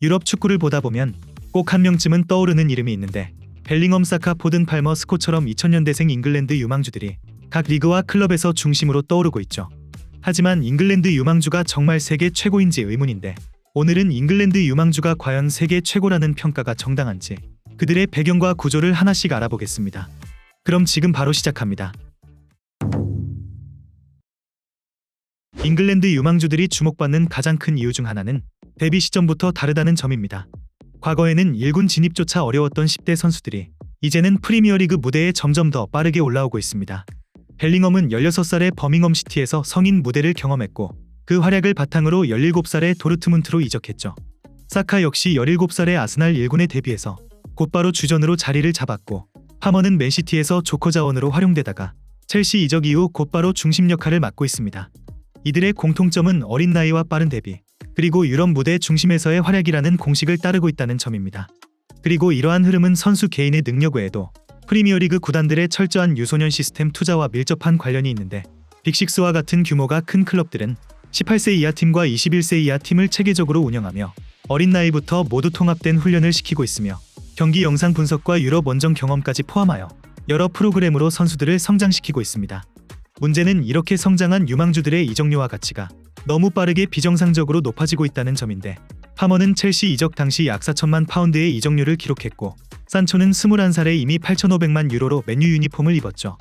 유럽 축구를 보다 보면 꼭 한 명쯤은 떠오르는 이름이 있는데 벨링엄, 사카, 포든, 팔머, 스코처럼 2000년대생 잉글랜드 유망주들이 각 리그와 클럽에서 중심으로 떠오르고 있죠. 하지만 잉글랜드 유망주가 정말 세계 최고인지 의문인데 오늘은 잉글랜드 유망주가 과연 세계 최고라는 평가가 정당한지 그들의 배경과 구조를 하나씩 알아보겠습니다. 그럼 지금 바로 시작합니다. 잉글랜드 유망주들이 주목받는 가장 큰 이유 중 하나는 데뷔 시점부터 다르다는 점입니다. 과거에는 1군 진입조차 어려웠던 10대 선수들이 이제는 프리미어리그 무대에 점점 더 빠르게 올라오고 있습니다. 벨링엄은 16살에 버밍엄 시티에서 성인 무대를 경험했고 그 활약을 바탕으로 17살에 도르트문트로 이적했죠. 사카 역시 17살에 아스날 1군에 데뷔해서 곧바로 주전으로 자리를 잡았고 파머는 맨시티에서 조커 자원으로 활용되다가 첼시 이적 이후 곧바로 중심 역할을 맡고 있습니다. 이들의 공통점은 어린 나이와 빠른 데뷔, 그리고 유럽 무대 중심에서의 활약이라는 공식을 따르고 있다는 점입니다. 그리고 이러한 흐름은 선수 개인의 능력 외에도 프리미어리그 구단들의 철저한 유소년 시스템 투자와 밀접한 관련이 있는데 빅식스와 같은 규모가 큰 클럽들은 18세 이하 팀과 21세 이하 팀을 체계적으로 운영하며 어린 나이부터 모두 통합된 훈련을 시키고 있으며 경기 영상 분석과 유럽 원정 경험까지 포함하여 여러 프로그램으로 선수들을 성장시키고 있습니다. 문제는 이렇게 성장한 유망주들의 이적료와 가치가 너무 빠르게 비정상적으로 높아지고 있다는 점인데 파머는 첼시 이적 당시 약 4천만 파운드의 이적료를 기록했고 산초는 21살에 이미 8,500만 유로로 맨유 유니폼을 입었죠.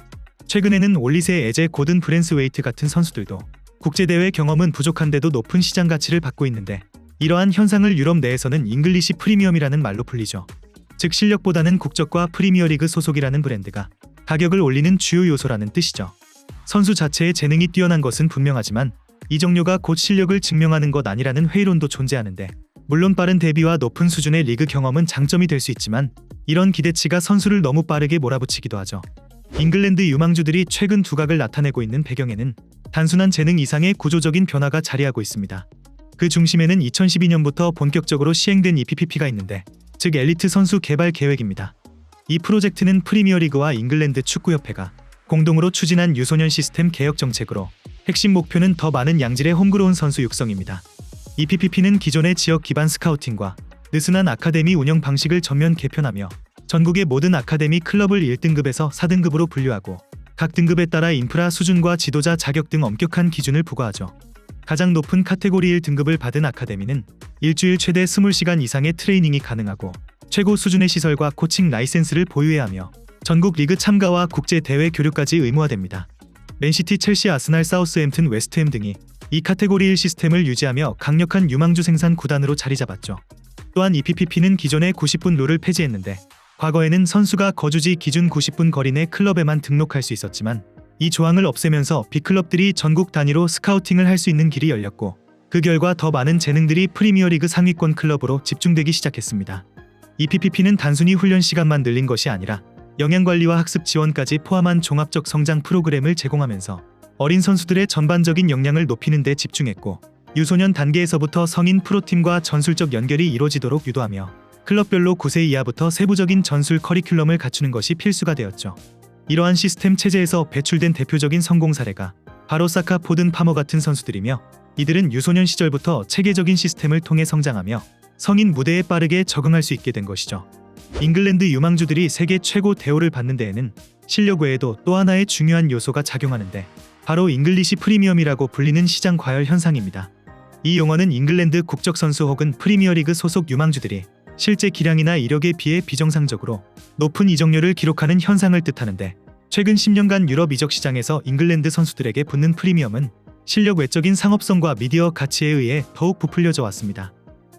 최근에는 올리세, 에제, 고든, 브랜스웨이트 같은 선수들도 국제대회 경험은 부족한데도 높은 시장 가치를 받고 있는데 이러한 현상을 유럽 내에서는 잉글리시 프리미엄이라는 말로 불리죠. 즉 실력보다는 국적과 프리미어리그 소속이라는 브랜드가 가격을 올리는 주요 요소라는 뜻이죠. 선수 자체의 재능이 뛰어난 것은 분명하지만 이적료가 곧 실력을 증명하는 것 아니라는 회의론도 존재하는데 물론 빠른 데뷔와 높은 수준의 리그 경험은 장점이 될 수 있지만 이런 기대치가 선수를 너무 빠르게 몰아붙이기도 하죠. 잉글랜드 유망주들이 최근 두각을 나타내고 있는 배경에는 단순한 재능 이상의 구조적인 변화가 자리하고 있습니다. 그 중심에는 2012년부터 본격적으로 시행된 EPPP가 있는데 즉 엘리트 선수 개발 계획입니다. 이 프로젝트는 프리미어리그와 잉글랜드 축구협회가 공동으로 추진한 유소년 시스템 개혁 정책으로 핵심 목표는 더 많은 양질의 홈그로운 선수 육성입니다. EPPP는 기존의 지역 기반 스카우팅과 느슨한 아카데미 운영 방식을 전면 개편하며 전국의 모든 아카데미 클럽을 1등급에서 4등급으로 분류하고 각 등급에 따라 인프라 수준과 지도자 자격 등 엄격한 기준을 부과하죠. 가장 높은 카테고리 1등급을 받은 아카데미는 일주일 최대 20시간 이상의 트레이닝이 가능하고 최고 수준의 시설과 코칭 라이센스를 보유해야 하며 전국 리그 참가와 국제 대회 교류까지 의무화됩니다. 맨시티, 첼시, 아스날, 사우스햄튼, 웨스트햄 등이 이 카테고리 1 시스템을 유지하며 강력한 유망주 생산 구단으로 자리 잡았죠. 또한 EPPP는 기존의 90분 룰을 폐지했는데 과거에는 선수가 거주지 기준 90분 거리 내 클럽에만 등록할 수 있었지만 이 조항을 없애면서 빅클럽들이 전국 단위로 스카우팅을 할 수 있는 길이 열렸고 그 결과 더 많은 재능들이 프리미어리그 상위권 클럽으로 집중되기 시작했습니다. EPPP는 단순히 훈련 시간만 늘린 것이 아니라 영양관리와 학습 지원까지 포함한 종합적 성장 프로그램을 제공하면서 어린 선수들의 전반적인 역량을 높이는 데 집중했고 유소년 단계에서부터 성인 프로팀과 전술적 연결이 이루어지도록 유도하며 클럽별로 9세 이하부터 세부적인 전술 커리큘럼을 갖추는 것이 필수가 되었죠. 이러한 시스템 체제에서 배출된 대표적인 성공 사례가 바로 사카, 포든, 파머 같은 선수들이며 이들은 유소년 시절부터 체계적인 시스템을 통해 성장하며 성인 무대에 빠르게 적응할 수 있게 된 것이죠. 잉글랜드 유망주들이 세계 최고 대우를 받는 데에는 실력 외에도 또 하나의 중요한 요소가 작용하는데 바로 잉글리시 프리미엄이라고 불리는 시장 과열 현상입니다. 이 용어는 잉글랜드 국적 선수 혹은 프리미어리그 소속 유망주들이 실제 기량이나 이력에 비해 비정상적으로 높은 이적료를 기록하는 현상을 뜻하는데 최근 10년간 유럽 이적 시장에서 잉글랜드 선수들에게 붙는 프리미엄은 실력 외적인 상업성과 미디어 가치에 의해 더욱 부풀려져 왔습니다.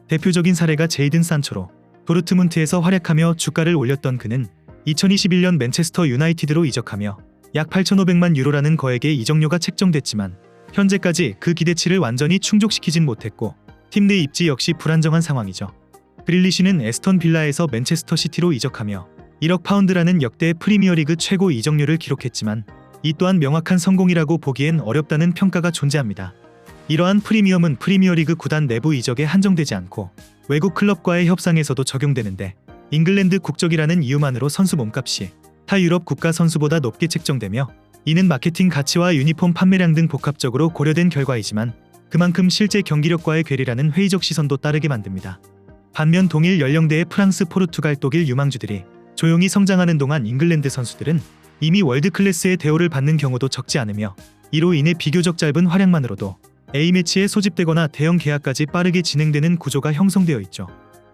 대표적인 사례가 제이든 산초로 도르트문트에서 활약하며 주가를 올렸던 그는 2021년 맨체스터 유나이티드로 이적하며 약 8,500만 유로라는 거액의 이적료가 책정됐지만 현재까지 그 기대치를 완전히 충족시키진 못했고 팀 내 입지 역시 불안정한 상황이죠. 그릴리시는 에스턴 빌라에서 맨체스터 시티로 이적하며 1억 파운드라는 역대 프리미어리그 최고 이적료를 기록했지만 이 또한 명확한 성공이라고 보기엔 어렵다는 평가가 존재합니다. 이러한 프리미엄은 프리미어리그 구단 내부 이적에 한정되지 않고 외국 클럽과의 협상에서도 적용되는데 잉글랜드 국적이라는 이유만으로 선수 몸값이 타 유럽 국가 선수보다 높게 책정되며 이는 마케팅 가치와 유니폼 판매량 등 복합적으로 고려된 결과이지만 그만큼 실제 경기력과의 괴리라는 회의적 시선도 따르게 만듭니다. 반면 동일 연령대의 프랑스, 포르투갈, 독일 유망주들이 조용히 성장하는 동안 잉글랜드 선수들은 이미 월드 클래스의 대우를 받는 경우도 적지 않으며 이로 인해 비교적 짧은 활약만으로도 A매치에 소집되거나 대형 계약까지 빠르게 진행되는 구조가 형성되어 있죠.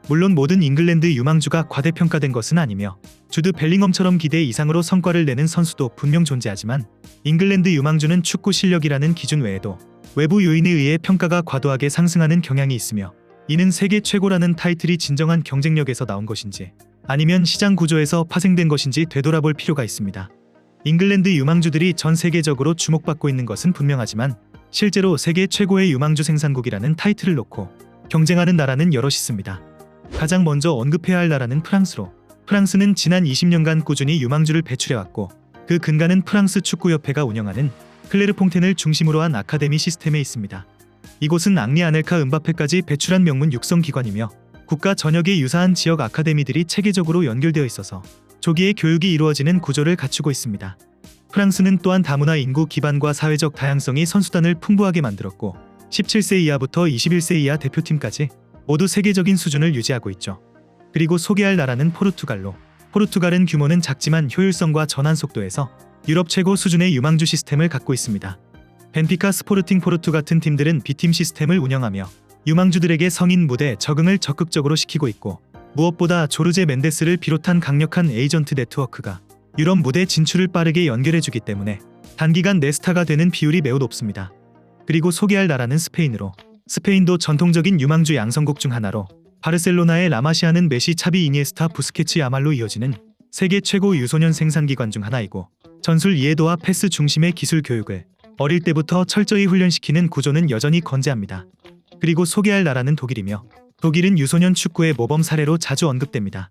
물론 모든 잉글랜드 유망주가 과대평가된 것은 아니며 주드 벨링엄처럼 기대 이상으로 성과를 내는 선수도 분명 존재하지만 잉글랜드 유망주는 축구 실력이라는 기준 외에도 외부 요인에 의해 평가가 과도하게 상승하는 경향이 있으며 이는 세계 최고라는 타이틀이 진정한 경쟁력에서 나온 것인지 아니면 시장 구조에서 파생된 것인지 되돌아볼 필요가 있습니다. 잉글랜드 유망주들이 전 세계적으로 주목받고 있는 것은 분명하지만 실제로 세계 최고의 유망주 생산국이라는 타이틀을 놓고 경쟁하는 나라는 여럿 있습니다. 가장 먼저 언급해야 할 나라는 프랑스로, 프랑스는 지난 20년간 꾸준히 유망주를 배출해왔고 그 근간은 프랑스 축구협회가 운영하는 클레르 퐁텐을 중심으로 한 아카데미 시스템에 있습니다. 이곳은 앙리, 아넬카, 음바페까지 배출한 명문 육성기관이며 국가 전역에 유사한 지역 아카데미들이 체계적으로 연결되어 있어서 조기에 교육이 이루어지는 구조를 갖추고 있습니다. 프랑스는 또한 다문화 인구 기반과 사회적 다양성이 선수단을 풍부하게 만들었고 17세 이하부터 21세 이하 대표팀까지 모두 세계적인 수준을 유지하고 있죠. 그리고 소개할 나라는 포르투갈로, 포르투갈은 규모는 작지만 효율성과 전환 속도에서 유럽 최고 수준의 유망주 시스템을 갖고 있습니다. 벤피카, 스포르팅 포르투 같은 팀들은 B팀 시스템을 운영하며 유망주들에게 성인 무대 적응을 적극적으로 시키고 있고 무엇보다 조르제 멘데스를 비롯한 강력한 에이전트 네트워크가 유럽 무대 진출을 빠르게 연결해주기 때문에 단기간 내 스타가 되는 비율이 매우 높습니다. 그리고 소개할 나라는 스페인으로, 스페인도 전통적인 유망주 양성국 중 하나로 바르셀로나의 라마시아는 메시, 차비, 이니에스타, 부스케츠, 야말로 이어지는 세계 최고 유소년 생산기관 중 하나이고 전술 이해도와 패스 중심의 기술 교육을 어릴 때부터 철저히 훈련시키는 구조는 여전히 건재합니다. 그리고 소개할 나라는 독일이며 독일은 유소년 축구의 모범 사례로 자주 언급됩니다.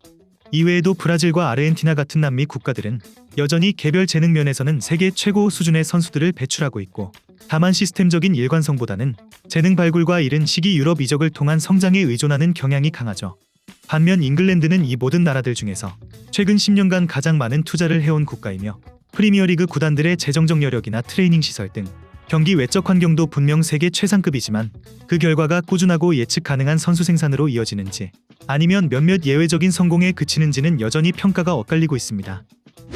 이외에도 브라질과 아르헨티나 같은 남미 국가들은 여전히 개별 재능 면에서는 세계 최고 수준의 선수들을 배출하고 있고 다만 시스템적인 일관성보다는 재능 발굴과 이른 시기 유럽 이적을 통한 성장에 의존하는 경향이 강하죠. 반면 잉글랜드는 이 모든 나라들 중에서 최근 10년간 가장 많은 투자를 해온 국가이며 프리미어리그 구단들의 재정적 여력이나 트레이닝 시설 등 경기 외적 환경도 분명 세계 최상급이지만 그 결과가 꾸준하고 예측 가능한 선수 생산으로 이어지는지 아니면 몇몇 예외적인 성공에 그치는지는 여전히 평가가 엇갈리고 있습니다.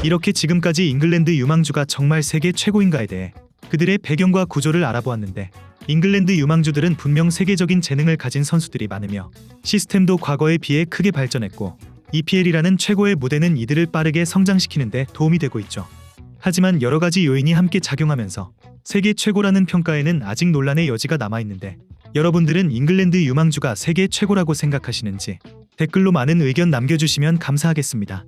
이렇게 지금까지 잉글랜드 유망주가 정말 세계 최고인가에 대해 그들의 배경과 구조를 알아보았는데 잉글랜드 유망주들은 분명 세계적인 재능을 가진 선수들이 많으며 시스템도 과거에 비해 크게 발전했고 EPL이라는 최고의 무대는 이들을 빠르게 성장시키는 데 도움이 되고 있죠. 하지만 여러 가지 요인이 함께 작용하면서 세계 최고라는 평가에는 아직 논란의 여지가 남아있는데 여러분들은 잉글랜드 유망주가 세계 최고라고 생각하시는지 댓글로 많은 의견 남겨주시면 감사하겠습니다.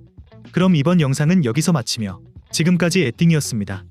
그럼 이번 영상은 여기서 마치며 지금까지 에띵이었습니다.